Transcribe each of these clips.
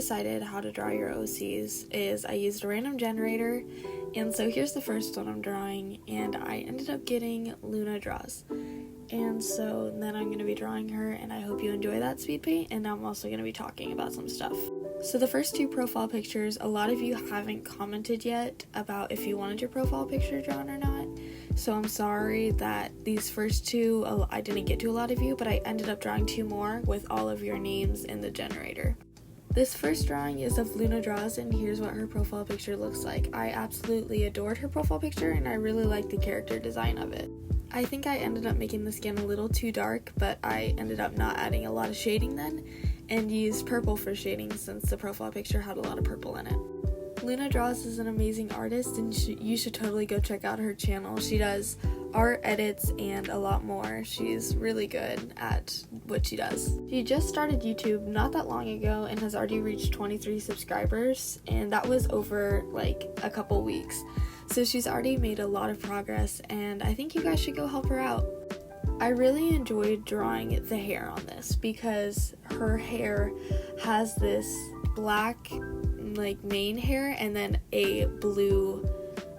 decided how to draw your OCs is I used a random generator, and so here's the first one I'm drawing, and I ended up getting Luna Draws. And so then I'm going to be drawing her, and I hope you enjoy that speed paint, and I'm also going to be talking about some stuff. So the first two profile pictures, a lot of you haven't commented yet about if you wanted your profile picture drawn or not. So I'm sorry that these first two, I didn't get to a lot of you, but I ended up drawing two more with all of your names in the generator. This first drawing is of Luna Draws, and here's what her profile picture looks like. I absolutely adored her profile picture, and I really like the character design of it. I think I ended up making the skin a little too dark, but I ended up not adding a lot of shading then, and used purple for shading since the profile picture had a lot of purple in it. Luna Draws is an amazing artist, and you should totally go check out her channel. She does art, edits, and a lot more. She's really good at what she does. She just started YouTube not that long ago and has already reached 23 subscribers, and that was over like a couple weeks. So she's already made a lot of progress, and I think you guys should go help her out. I really enjoyed drawing the hair on this because her hair has this black like mane hair and then a blue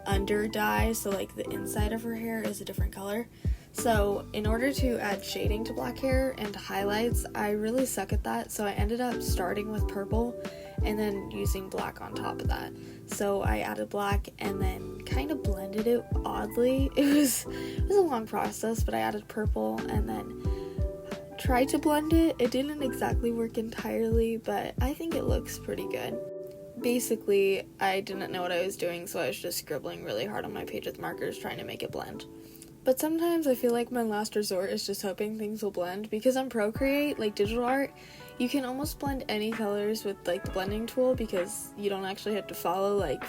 under dye, so like the inside of her hair is a different color. So in order to add shading to black hair and highlights, I really suck at that, so I ended up starting with purple and then using black on top of that. So I added black and then kind of blended it oddly. It was a long process, but I added purple and then tried to blend it. It didn't exactly work entirely, but I think it looks pretty good. Basically, I didn't know what I was doing, so I was just scribbling really hard on my page with markers trying to make it blend. But sometimes I feel like my last resort is just hoping things will blend, because on Procreate, like digital art, you can almost blend any colors with like the blending tool because you don't actually have to follow like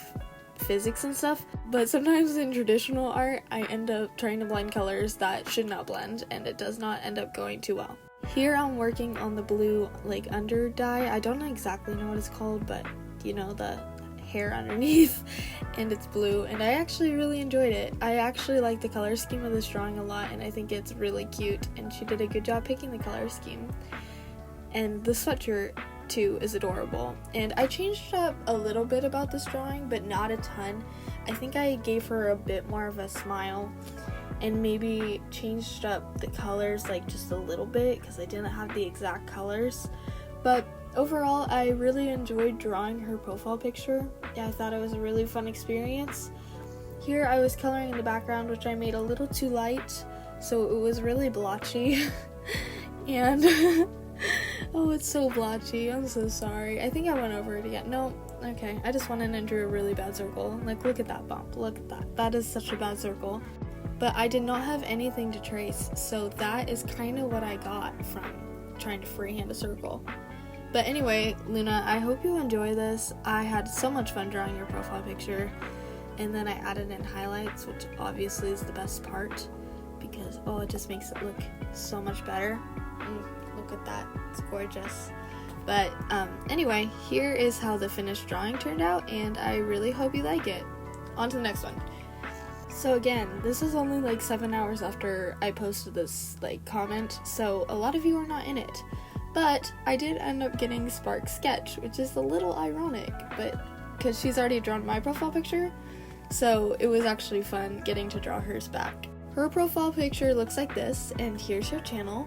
physics and stuff. But sometimes in traditional art, I end up trying to blend colors that should not blend, and it does not end up going too well. Here I'm working on the blue like under dye. I don't exactly know what it's called, but you know, the hair underneath, and it's blue, and I actually really enjoyed it. I actually like the color scheme of this drawing a lot, and I think it's really cute, and she did a good job picking the color scheme. And the sweatshirt too is adorable, and I changed up a little bit about this drawing, but not a ton. I think I gave her a bit more of a smile and maybe changed up the colors like just a little bit because I didn't have the exact colors. But overall, I really enjoyed drawing her profile picture. Yeah, I thought it was a really fun experience. Here I was coloring in the background, which I made a little too light, so it was really blotchy. And oh, it's so blotchy. I'm so sorry. I think I went over it again. No, okay. I just went in and drew a really bad circle. Like, look at that bump. Look at that. That is such a bad circle. But I did not have anything to trace, so that is kind of what I got from trying to freehand a circle. But anyway, Luna, I hope you enjoy this. I had so much fun drawing your profile picture, and then I added in highlights, which obviously is the best part because, oh, it just makes it look so much better. Look at that, it's gorgeous. But anyway, here is how the finished drawing turned out, and I really hope you like it. On to the next one. So again, this is only like 7 hours after I posted this like comment, so a lot of you are not in it. But I did end up getting SparkSketch, which is a little ironic, but because she's already drawn my profile picture, so it was actually fun getting to draw hers back. Her profile picture looks like this, and here's her channel.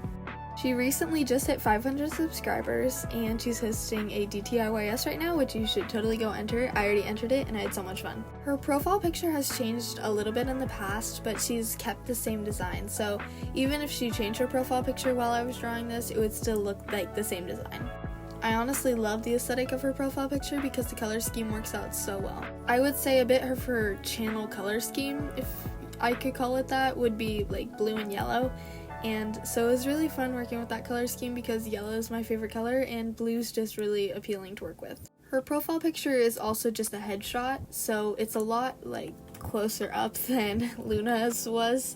She recently just hit 500 subscribers, and she's hosting a DTIYS right now, which you should totally go enter. I already entered it, and I had so much fun. Her profile picture has changed a little bit in the past, but she's kept the same design, so even if she changed her profile picture while I was drawing this, it would still look like the same design. I honestly love the aesthetic of her profile picture because the color scheme works out so well. I would say a bit of her channel color scheme, if I could call it that, would be like blue and yellow. And so it was really fun working with that color scheme because yellow is my favorite color and blue's just really appealing to work with. Her profile picture is also just a headshot, so it's a lot like closer up than Luna's was,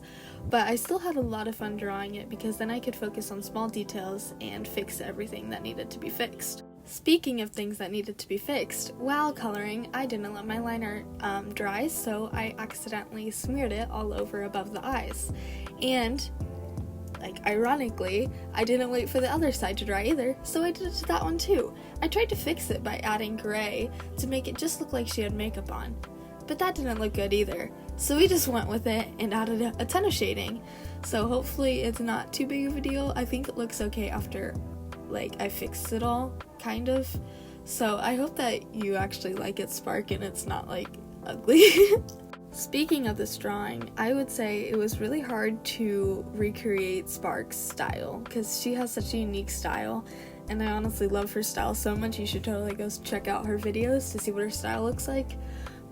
but I still had a lot of fun drawing it because then I could focus on small details and fix everything that needed to be fixed. Speaking of things that needed to be fixed, while coloring, I didn't let my liner dry, so I accidentally smeared it all over above the eyes. And like, ironically, I didn't wait for the other side to dry either, so I did it to that one too. I tried to fix it by adding gray to make it just look like she had makeup on, but that didn't look good either, so we just went with it and added a ton of shading. So hopefully it's not too big of a deal. I think it looks okay after, like, I fixed it all, kind of. So I hope that you actually like it, Spark, and it's not, like, ugly. Speaking of this drawing, I would say it was really hard to recreate Spark's style, because she has such a unique style, and I honestly love her style so much. You should totally go check out her videos to see what her style looks like.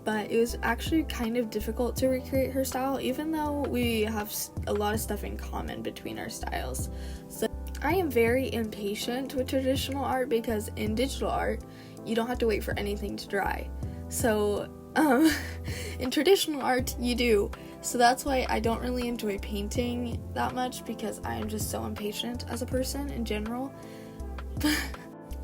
But it was actually kind of difficult to recreate her style, even though we have a lot of stuff in common between our styles. So I am very impatient with traditional art, because in digital art, you don't have to wait for anything to dry. So in traditional art, you do. So that's why I don't really enjoy painting that much, because I am just so impatient as a person in general.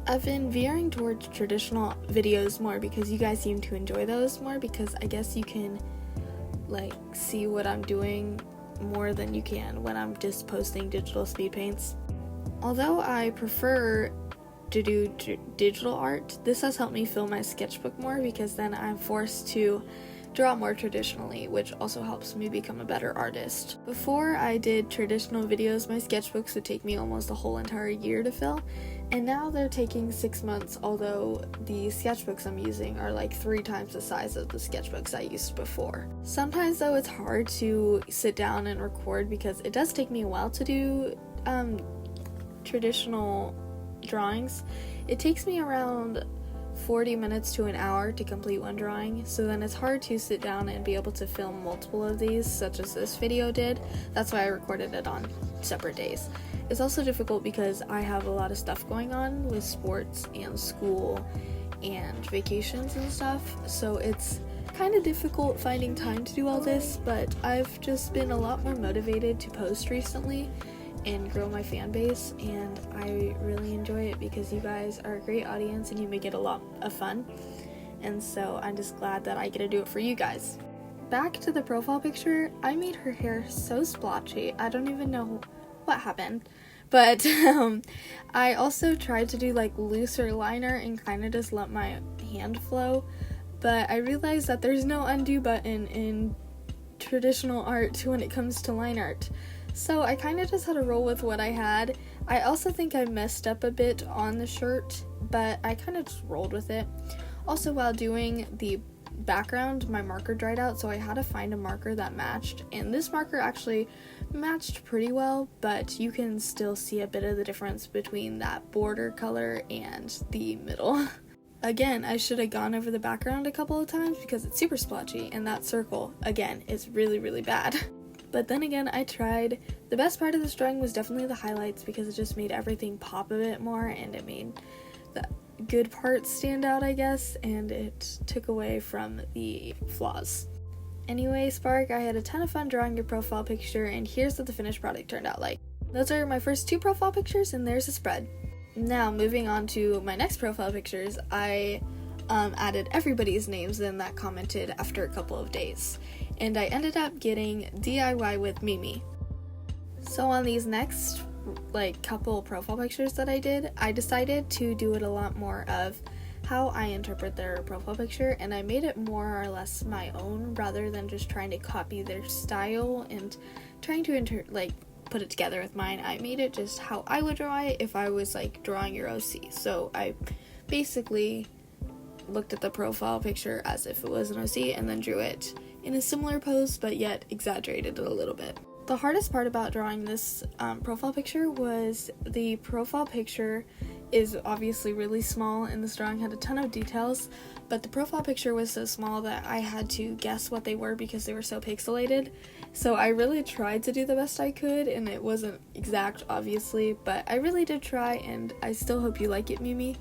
I've been veering towards traditional videos more because you guys seem to enjoy those more, because I guess you can, like, see what I'm doing more than you can when I'm just posting digital speed paints. Although I prefer to do digital art, this has helped me fill my sketchbook more, because then I'm forced to draw more traditionally, which also helps me become a better artist. Before I did traditional videos, my sketchbooks would take me almost a whole entire year to fill, and now they're taking 6 months, although the sketchbooks I'm using are like 3 times the size of the sketchbooks I used before. Sometimes though it's hard to sit down and record, because it does take me a while to do traditional drawings. It takes me around 40 minutes to an hour to complete one drawing, so then it's hard to sit down and be able to film multiple of these, such as this video did. That's why I recorded it on separate days. It's also difficult because I have a lot of stuff going on with sports and school and vacations and stuff, so it's kind of difficult finding time to do all this, but I've just been a lot more motivated to post recently and grow my fan base, and I really enjoy it because you guys are a great audience and you make it a lot of fun, and so I'm just glad that I get to do it for you guys. Back to the profile picture, I made her hair so splotchy, I don't even know what happened, but I also tried to do like looser liner and kind of just let my hand flow, but I realized that there's no undo button in traditional art when it comes to line art. So I kind of just had to roll with what I had. I also think I messed up a bit on the shirt, but I kind of just rolled with it. Also, while doing the background, my marker dried out, so I had to find a marker that matched. And this marker actually matched pretty well, but you can still see a bit of the difference between that border color and the middle. Again, I should have gone over the background a couple of times because it's super splotchy, and that circle, again, is really, really bad. But then again, I tried. The best part of this drawing was definitely the highlights, because it just made everything pop a bit more, and it made the good parts stand out, I guess, and it took away from the flaws. Anyway, Spark, I had a ton of fun drawing your profile picture, and here's what the finished product turned out like. Those are my first 2 profile pictures, and there's a spread. Now, moving on to my next profile pictures, I added everybody's names in that commented after a couple of days, and I ended up getting DIY with Mimmi. So on these next couple profile pictures that I did, I decided to do it a lot more of how I interpret their profile picture, and I made it more or less my own rather than just trying to copy their style and trying to put it together with mine. I made it just how I would draw it if I was drawing your OC. So I basically looked at the profile picture as if it was an OC and then drew it in a similar pose, but yet exaggerated it a little bit. The hardest part about drawing this profile picture was the profile picture is obviously really small, and this drawing had a ton of details, but the profile picture was so small that I had to guess what they were because they were so pixelated. So I really tried to do the best I could, and it wasn't exact, obviously, but I really did try, and I still hope you like it, Mimmi.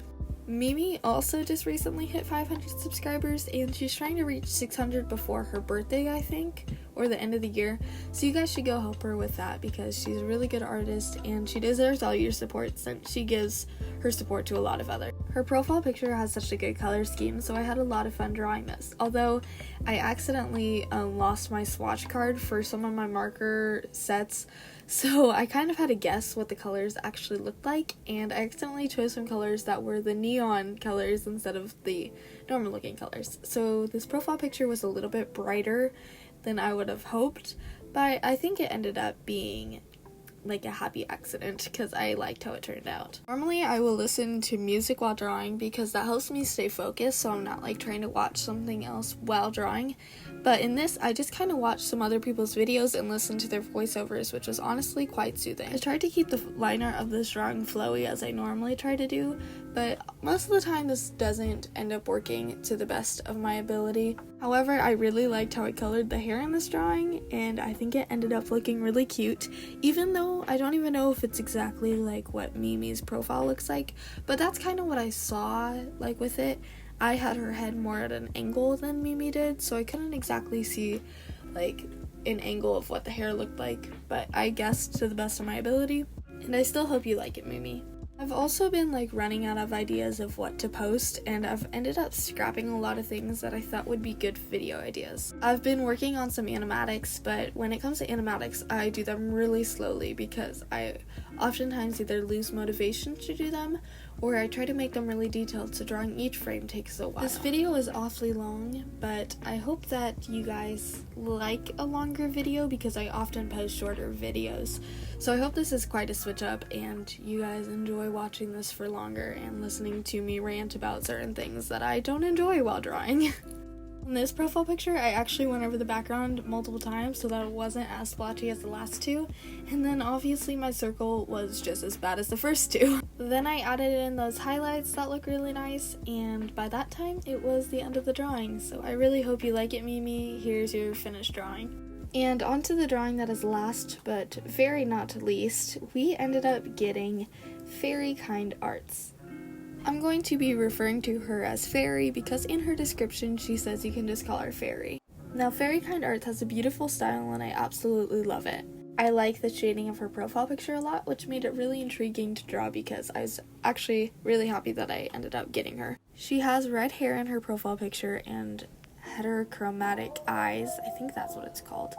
Mimmi also just recently hit 500 subscribers, and she's trying to reach 600 before her birthday, I think, or the end of the year. So you guys should go help her with that because she's a really good artist and she deserves all your support since she gives her support to a lot of others. Her profile picture has such a good color scheme, so I had a lot of fun drawing this. Although I accidentally lost my swatch card for some of my marker sets, so I kind of had to guess what the colors actually looked like, and I accidentally chose some colors that were the neon colors instead of the normal looking colors. So this profile picture was a little bit brighter than I would have hoped, but I think it ended up being like a happy accident because I liked how it turned out. Normally I will listen to music while drawing because that helps me stay focused, so I'm not like trying to watch something else while drawing. But in this, I just kind of watched some other people's videos and listened to their voiceovers, which was honestly quite soothing. I tried to keep the liner of this drawing flowy as I normally try to do, but most of the time this doesn't end up working to the best of my ability. However, I really liked how I colored the hair in this drawing, and I think it ended up looking really cute, even though I don't even know if it's exactly like what Mimi's profile looks like, but that's kind of what I saw like with it. I had her head more at an angle than Mimmi did, so I couldn't exactly see like an angle of what the hair looked like, but I guessed to the best of my ability, and I still hope you like it, Mimmi. I've also been like running out of ideas of what to post, and I've ended up scrapping a lot of things that I thought would be good video ideas. I've been working on some animatics, but when it comes to animatics, I do them really slowly because I oftentimes either lose motivation to do them, or I try to make them really detailed, so drawing each frame takes a while. This video is awfully long, but I hope that you guys like a longer video because I often post shorter videos. So I hope this is quite a switch up and you guys enjoy watching this for longer and listening to me rant about certain things that I don't enjoy while drawing. In this profile picture, I actually went over the background multiple times so that it wasn't as splotchy as the last two, and then obviously my circle was just as bad as the first two. Then I added in those highlights that look really nice, and by that time it was the end of the drawing, so I really hope you like it, Mimmi. Here's your finished drawing. And onto the drawing that is last but very not least, we ended up getting Fairykind Arts. I'm going to be referring to her as Fairy because in her description she says you can just call her Fairy. Now, Fairykind Arts has a beautiful style and I absolutely love it. I like the shading of her profile picture a lot, which made it really intriguing to draw because I was actually really happy that I ended up getting her. She has red hair in her profile picture and heterochromatic eyes, I think that's what it's called.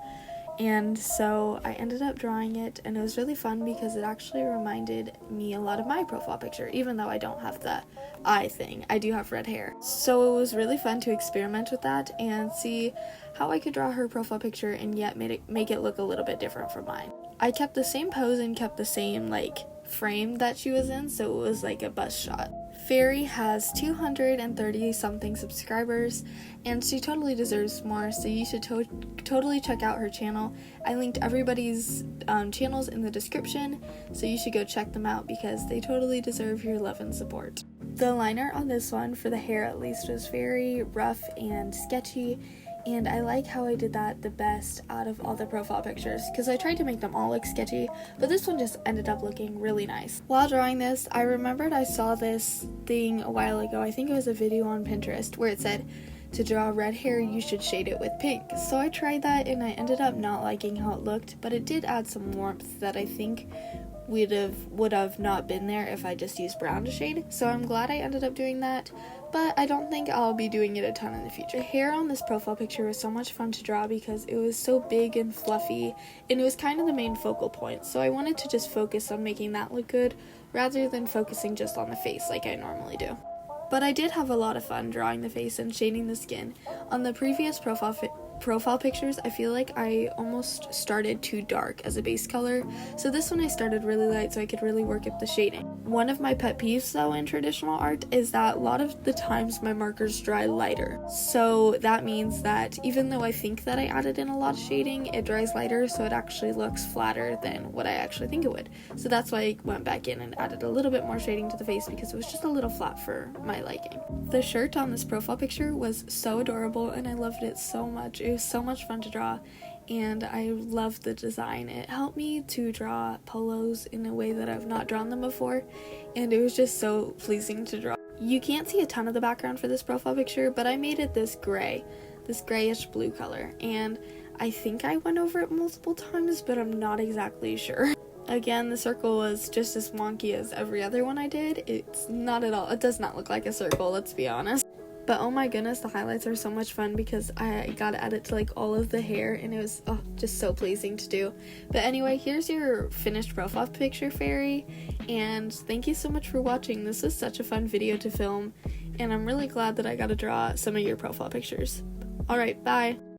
And so I ended up drawing it, and it was really fun because it actually reminded me a lot of my profile picture, even though I don't have the eye thing. I do have red hair. So it was really fun to experiment with that and see how I could draw her profile picture and yet make it look a little bit different from mine. I kept the same pose and kept the same like frame that she was in, so it was like a bust shot. Fairy has 230 something subscribers, and she totally deserves more, so you should totally check out her channel. I linked everybody's channels in the description, so you should go check them out because they totally deserve your love and support. The liner on this one, for the hair at least, was very rough and sketchy, and I like how I did that the best out of all the profile pictures because I tried to make them all look sketchy, but this one just ended up looking really nice. While drawing this, I remembered I saw this thing a while ago. I think it was a video on Pinterest where it said to draw red hair you should shade it with pink. So I tried that and I ended up not liking how it looked, but it did add some warmth that I think would have not been there if I just used brown to shade. So I'm glad I ended up doing that, but I don't think I'll be doing it a ton in the future. The hair on this profile picture was so much fun to draw because it was so big and fluffy, and it was kind of the main focal point, so I wanted to just focus on making that look good rather than focusing just on the face like I normally do. But I did have a lot of fun drawing the face and shading the skin. On the previous profile pictures, I feel like I almost started too dark as a base color, so this one I started really light so I could really work up the shading. One of my pet peeves though in traditional art is that a lot of the times my markers dry lighter, so that means that even though I think that I added in a lot of shading, it dries lighter, so it actually looks flatter than what I actually think it would. So that's why I went back in and added a little bit more shading to the face because it was just a little flat for my liking. The shirt on this profile picture was so adorable and I loved it so much. It was so much fun to draw and I loved the design. It helped me to draw polos in a way that I've not drawn them before, and it was just so pleasing to draw. You can't see a ton of the background for this profile picture, but I made it this grayish blue color, and I think I went over it multiple times, but I'm not exactly sure. Again, the circle was just as wonky as every other one I did. It's not at all, it does not look like a circle, let's be honest. But oh my goodness, the highlights are so much fun because I got to add it to like all of the hair, and it was just so pleasing to do. But anyway, here's your finished profile picture, Fairy, and thank you so much for watching. This was such a fun video to film, and I'm really glad that I got to draw some of your profile pictures. Alright, bye!